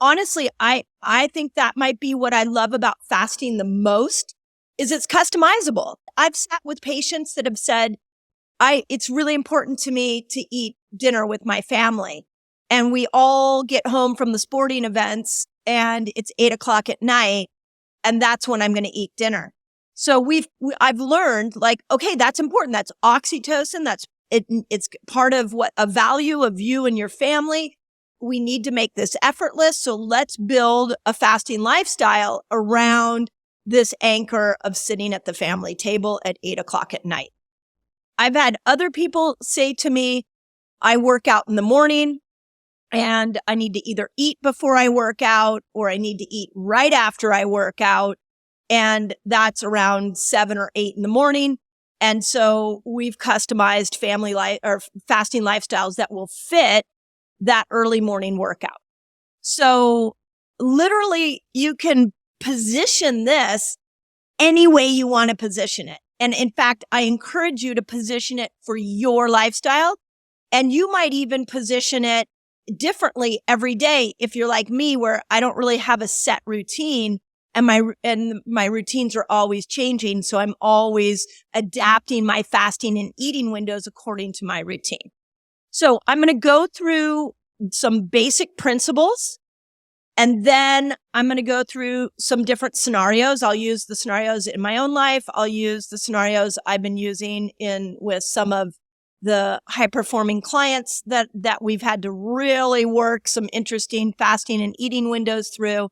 honestly, I think that might be what I love about fasting the most is it's customizable. I've sat with patients that have said, it's really important to me to eat dinner with my family. And we all get home from the sporting events and it's 8 o'clock at night. And that's when I'm going to eat dinner. So I've learned like, okay, that's important. That's oxytocin. It's part of what a value of you and your family. We need to make this effortless. So let's build a fasting lifestyle around this anchor of sitting at the family table at 8 o'clock at night. I've had other people say to me, I work out in the morning and I need to either eat before I work out or I need to eat right after I work out. And that's around 7 or 8 in the morning. And so we've customized family life or fasting lifestyles that will fit that early morning workout. So literally you can position this any way you want to position it. And in fact, I encourage you to position it for your lifestyle. And you might even position it differently every day if you're like me, where I don't really have a set routine and my routines are always changing. So I'm always adapting my fasting and eating windows according to my routine. So I'm going to go through some basic principles and then I'm going to go through some different scenarios. I'll use the scenarios in my own life. I'll use the scenarios I've been using with some of the high performing clients that we've had to really work some interesting fasting and eating windows through.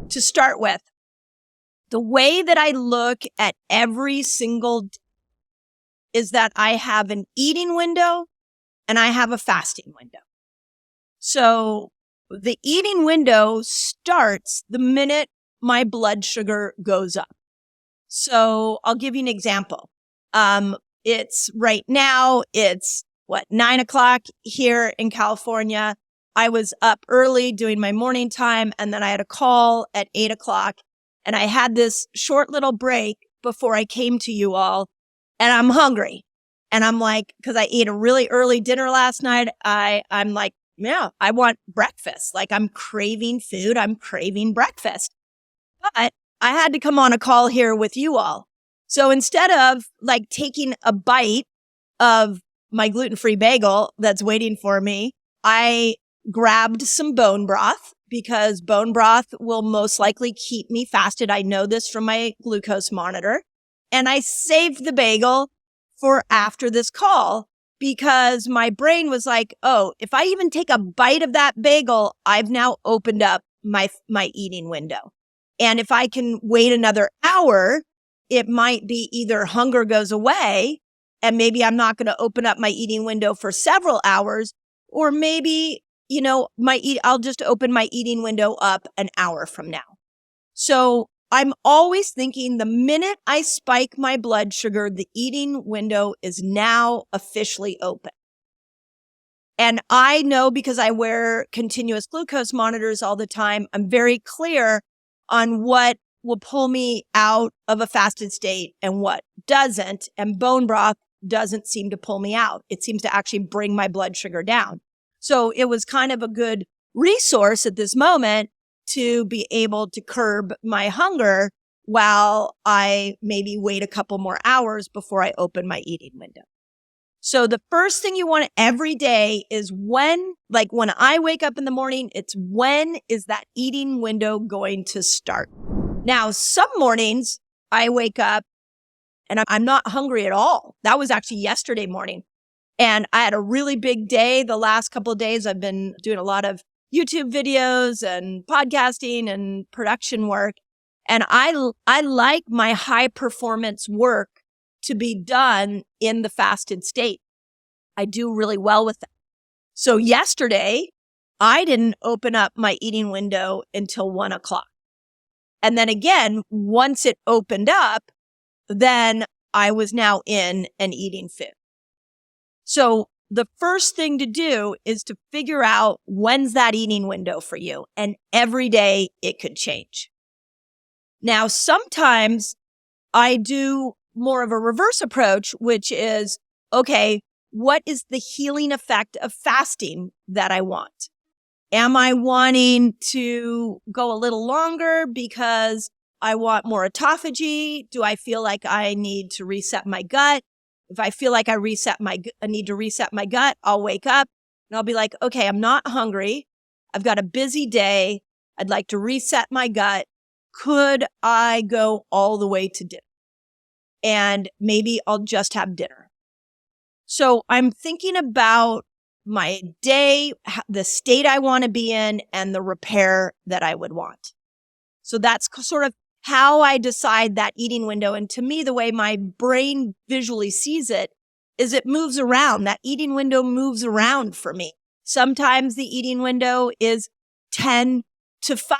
To start with, the way that I look at every single day is that I have an eating window and I have a fasting window. So the eating window starts the minute my blood sugar goes up. So I'll give you an example. It's right now, it's 9 o'clock here in California. I was up early doing my morning time and then I had a call at 8 o'clock and I had this short little break before I came to you all and I'm hungry. And I'm like, cause I ate a really early dinner last night. I'm like, yeah, I want breakfast. Like I'm craving food. I'm craving breakfast. But I had to come on a call here with you all. So instead of like taking a bite of my gluten-free bagel that's waiting for me, I grabbed some bone broth because bone broth will most likely keep me fasted. I know this from my glucose monitor. And I saved the bagel for after this call because my brain was like, oh, if I even take a bite of that bagel, I've now opened up my eating window. And if I can wait another hour, it might be either hunger goes away and maybe I'm not going to open up my eating window for several hours, or maybe, I'll just open my eating window up an hour from now. So I'm always thinking the minute I spike my blood sugar, the eating window is now officially open. And I know because I wear continuous glucose monitors all the time, I'm very clear on what will pull me out of a fasted state and what doesn't. And bone broth doesn't seem to pull me out. It seems to actually bring my blood sugar down. So it was kind of a good resource at this moment to be able to curb my hunger while I maybe wait a couple more hours before I open my eating window. So the first thing you want every day is when I wake up in the morning, it's when is that eating window going to start? Now, some mornings I wake up and I'm not hungry at all. That was actually yesterday morning. And I had a really big day. The last couple of days, I've been doing a lot of YouTube videos and podcasting and production work. And I like my high performance work to be done in the fasted state. I do really well with that. So yesterday, I didn't open up my eating window until 1 o'clock. And then again, once it opened up, then I was now in and eating food. So the first thing to do is to figure out when's that eating window for you. And every day it could change. Now, sometimes I do more of a reverse approach, which is, okay, what is the healing effect of fasting that I want? Am I wanting to go a little longer because I want more autophagy? Do I feel like I need to reset my gut? If I feel like I need to reset my gut, I'll wake up and I'll be like, okay, I'm not hungry. I've got a busy day. I'd like to reset my gut. Could I go all the way to dinner? And maybe I'll just have dinner. So I'm thinking about my day, the state I want to be in, and the repair that I would want. So that's sort of how I decide that eating window. And to me, the way my brain visually sees it is it moves around. That eating window moves around for me. Sometimes the eating window is 10 to 5.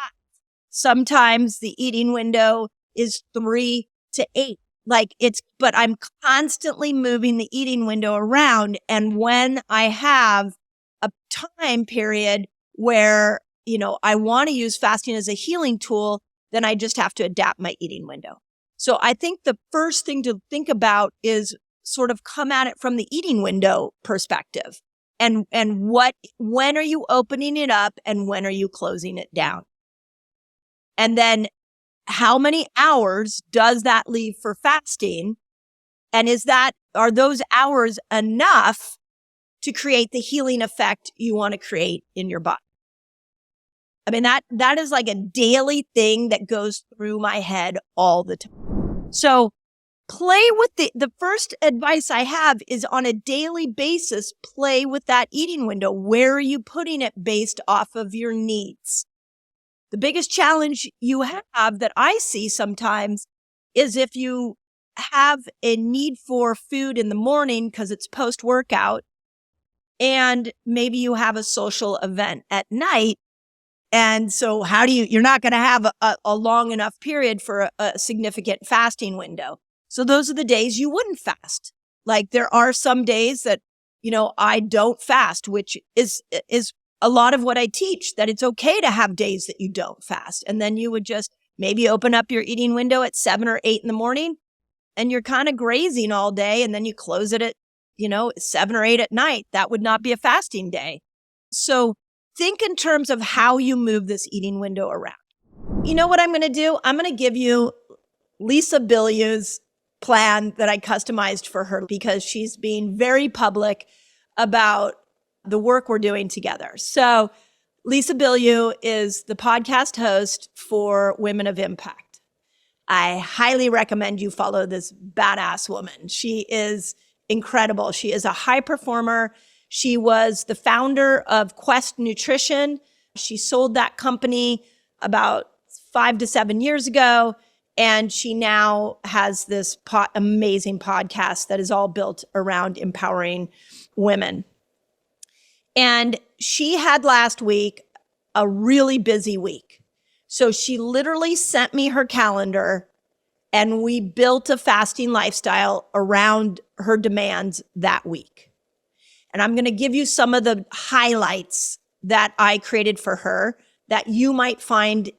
Sometimes the eating window is 3 to 8. But I'm constantly moving the eating window around. And when I have a time period where, I want to use fasting as a healing tool, then I just have to adapt my eating window. So I think the first thing to think about is sort of come at it from the eating window perspective. And when are you opening it up and when are you closing it down? And then how many hours does that leave for fasting? And are those hours enough to create the healing effect you want to create in your body? I mean, that is like a daily thing that goes through my head all the time. So play with the first advice I have is on a daily basis, play with that eating window. Where are you putting it based off of your needs? The biggest challenge you have that I see sometimes is if you have a need for food in the morning because it's post-workout, and maybe you have a social event at night. And so you're not going to have a long enough period for a significant fasting window. So those are the days you wouldn't fast. Like there are some days that, I don't fast, which is a lot of what I teach, that it's okay to have days that you don't fast. And then you would just maybe open up your eating window at 7 or 8 in the morning and you're kind of grazing all day. And then you close it at, 7 or 8 at night. That would not be a fasting day. So think in terms of how you move this eating window around. You know what I'm going to do? I'm going to give you Lisa Bilyeu's plan that I customized for her because she's being very public about the work we're doing together. So Lisa Bilyeu is the podcast host for Women of Impact. I highly recommend you follow this badass woman. She is incredible. She is a high performer. She was the founder of Quest Nutrition. She sold that company about 5 to 7 years ago. And she now has this amazing podcast that is all built around empowering women. And she had last week a really busy week. So she literally sent me her calendar and we built a fasting lifestyle around her demands that week. And I'm going to give you some of the highlights that I created for her that you might find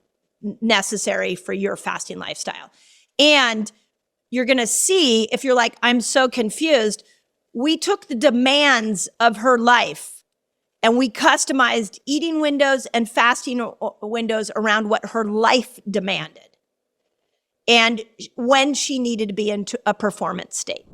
necessary for your fasting lifestyle. And you're going to see, if you're like, I'm so confused, we took the demands of her life and we customized eating windows and fasting windows around what her life demanded and when she needed to be into a performance state.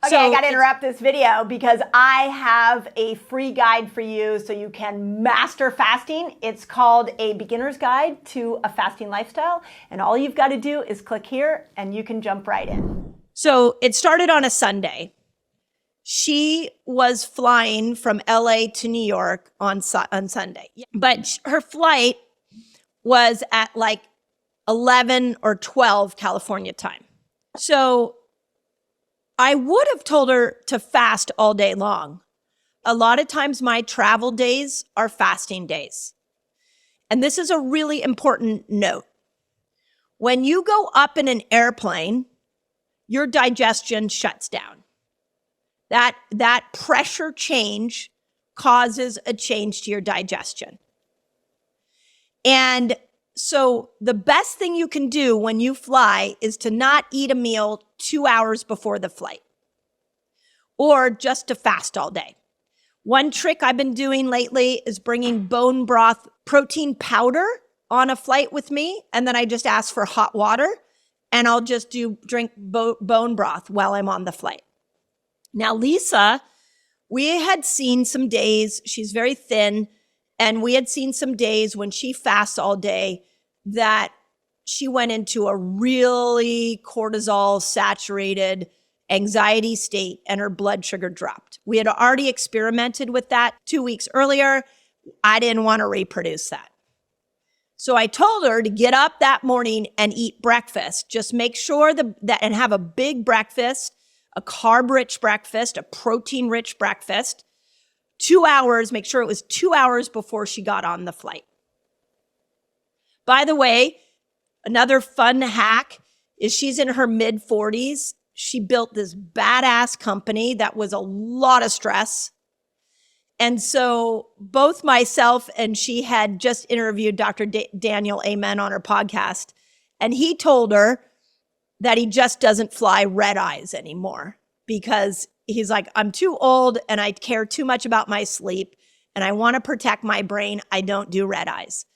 Okay, I got to interrupt this video because I have a free guide for you so you can master fasting. It's called A Beginner's Guide to a Fasting Lifestyle. And all you've got to do is click here and you can jump right in. So it started on a Sunday. She was flying from LA to New York on Sunday. But her flight was at like 11 or 12 California time. So I would have told her to fast all day long. A lot of times my travel days are fasting days. And this is a really important note. When you go up in an airplane, your digestion shuts down. That pressure change causes a change to your digestion. And So the best thing you can do when you fly is to not eat a meal 2 hours before the flight, or just to fast all day. One trick I've been doing lately is bringing bone broth protein powder on a flight with me. And then I just ask for hot water and I'll just drink bone broth while I'm on the flight. Now, Lisa, we had seen some days, she's very thin, and we had seen some days when she fasts all day that she went into a really cortisol saturated anxiety state and her blood sugar dropped. We had already experimented with that 2 weeks earlier. I didn't want to reproduce that. So I told her to get up that morning and eat breakfast. Just make sure that and have a big breakfast, a carb-rich breakfast, a protein-rich breakfast. 2 hours, make sure it was 2 hours before she got on the flight. By the way, another fun hack is she's in her mid-40s. She built this badass company that was a lot of stress. And so both myself and she had just interviewed Dr. Daniel Amen on her podcast. And he told her that he just doesn't fly red eyes anymore because he's like, I'm too old and I care too much about my sleep and I want to protect my brain. I don't do red eyes.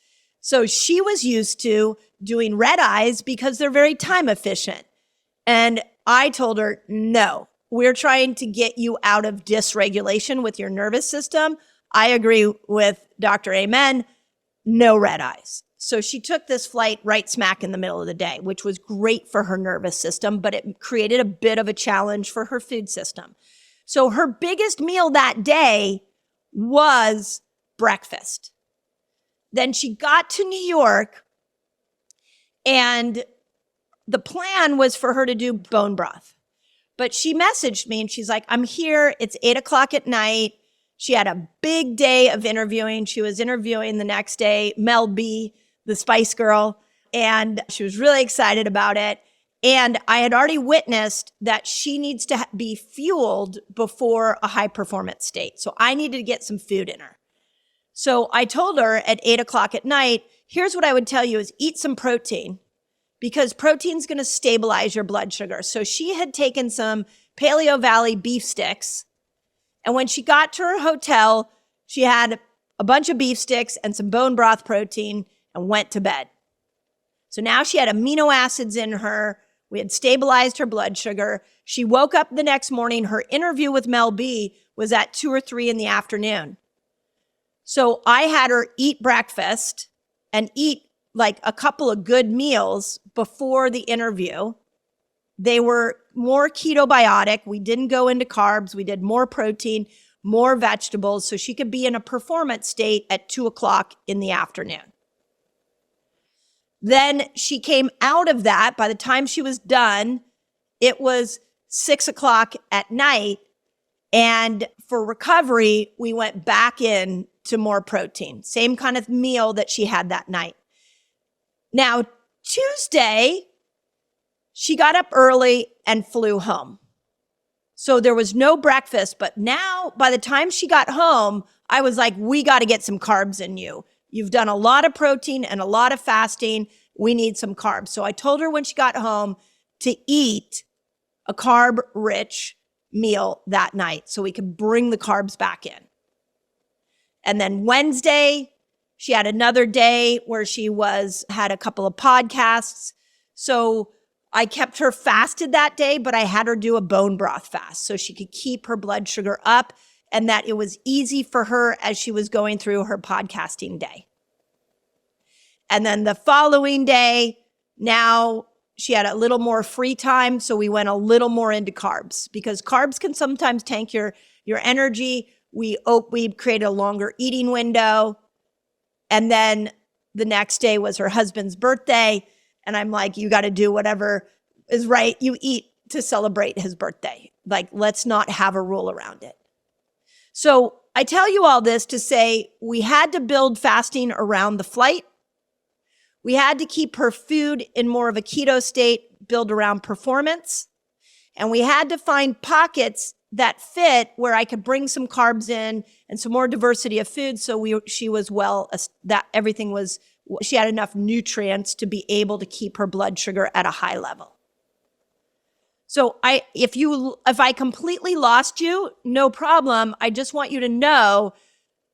So she was used to doing red eyes because they're very time efficient. And I told her, no, we're trying to get you out of dysregulation with your nervous system. I agree with Dr. Amen, no red eyes. So she took this flight right smack in the middle of the day, which was great for her nervous system, but it created a bit of a challenge for her food system. So her biggest meal that day was breakfast. Then she got to New York and the plan was for her to do bone broth. But she messaged me and she's like, I'm here. It's 8:00 at night. She had a big day of interviewing. She was interviewing the next day, Mel B, the Spice Girl, and she was really excited about it. And I had already witnessed that she needs to be fueled before a high performance state. So I needed to get some food in her. So I told her at 8:00 at night, here's what I would tell you is eat some protein because protein's going to stabilize your blood sugar. So she had taken some Paleo Valley beef sticks. And when she got to her hotel, she had a bunch of beef sticks and some bone broth protein and went to bed. So now she had amino acids in her. We had stabilized her blood sugar. She woke up the next morning. Her interview with Mel B was at 2 or 3 in the afternoon. So I had her eat breakfast and eat like a couple of good meals before the interview. They were more ketobiotic. We didn't go into carbs. We did more protein, more vegetables, so she could be in a performance state at 2:00 in the afternoon. Then she came out of that. By the time she was done, it was 6:00 at night. And for recovery, we went back in to more protein, same kind of meal that she had that night. Now, Tuesday, she got up early and flew home. So there was no breakfast, but now by the time she got home, I was like, we got to get some carbs in you. You've done a lot of protein and a lot of fasting. We need some carbs. So I told her when she got home to eat a carb-rich meal that night so we could bring the carbs back in. And then Wednesday, she had another day where she had a couple of podcasts. So I kept her fasted that day, but I had her do a bone broth fast so she could keep her blood sugar up and that it was easy for her as she was going through her podcasting day. And then the following day, now she had a little more free time. So we went a little more into carbs because carbs can sometimes tank your energy. We created a longer eating window. And then the next day was her husband's birthday. And I'm like, you got to do whatever is right. You eat to celebrate his birthday. Like, let's not have a rule around it. So I tell you all this to say we had to build fasting around the flight. We had to keep her food in more of a keto state, build around performance. And we had to find pockets that fit where I could bring some carbs in and some more diversity of food. So everything was she had enough nutrients to be able to keep her blood sugar at a high level. So if I completely lost you, no problem. I just want you to know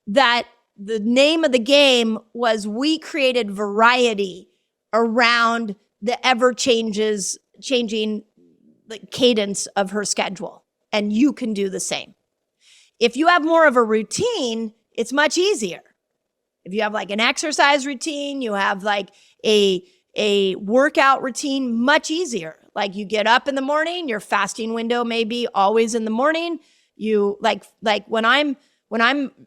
that the name of the game was we created variety around the changing the cadence of her schedule. And you can do the same. If you have more of a routine, it's much easier. If you have like an exercise routine, you have like a workout routine, much easier. Like you get up in the morning, your fasting window may be always in the morning. You like when I'm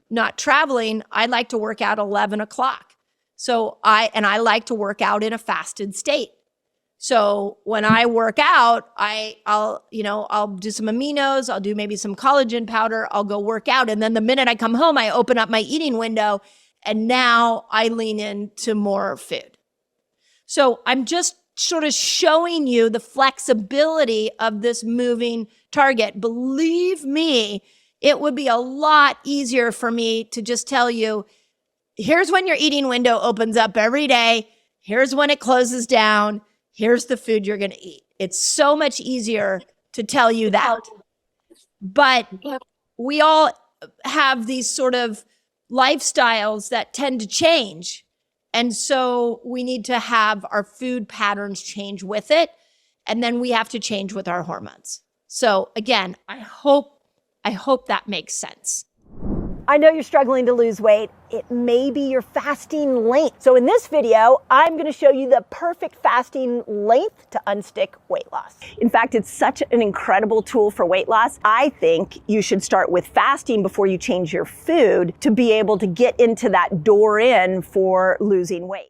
not traveling, I like to work out 11 o'clock. So I like to work out in a fasted state. So when I work out, I'll do some aminos, I'll do maybe some collagen powder, I'll go work out. And then the minute I come home, I open up my eating window and now I lean into more food. So I'm just sort of showing you the flexibility of this moving target. Believe me, it would be a lot easier for me to just tell you, here's when your eating window opens up every day. Here's when it closes down. Here's the food you're going to eat. It's so much easier to tell you that. But we all have these sort of lifestyles that tend to change. And so we need to have our food patterns change with it. And then we have to change with our hormones. So again, I hope that makes sense. I know you're struggling to lose weight. It may be your fasting length. So in this video, I'm going to show you the perfect fasting length to unstick weight loss. In fact, it's such an incredible tool for weight loss. I think you should start with fasting before you change your food to be able to get into that door in for losing weight.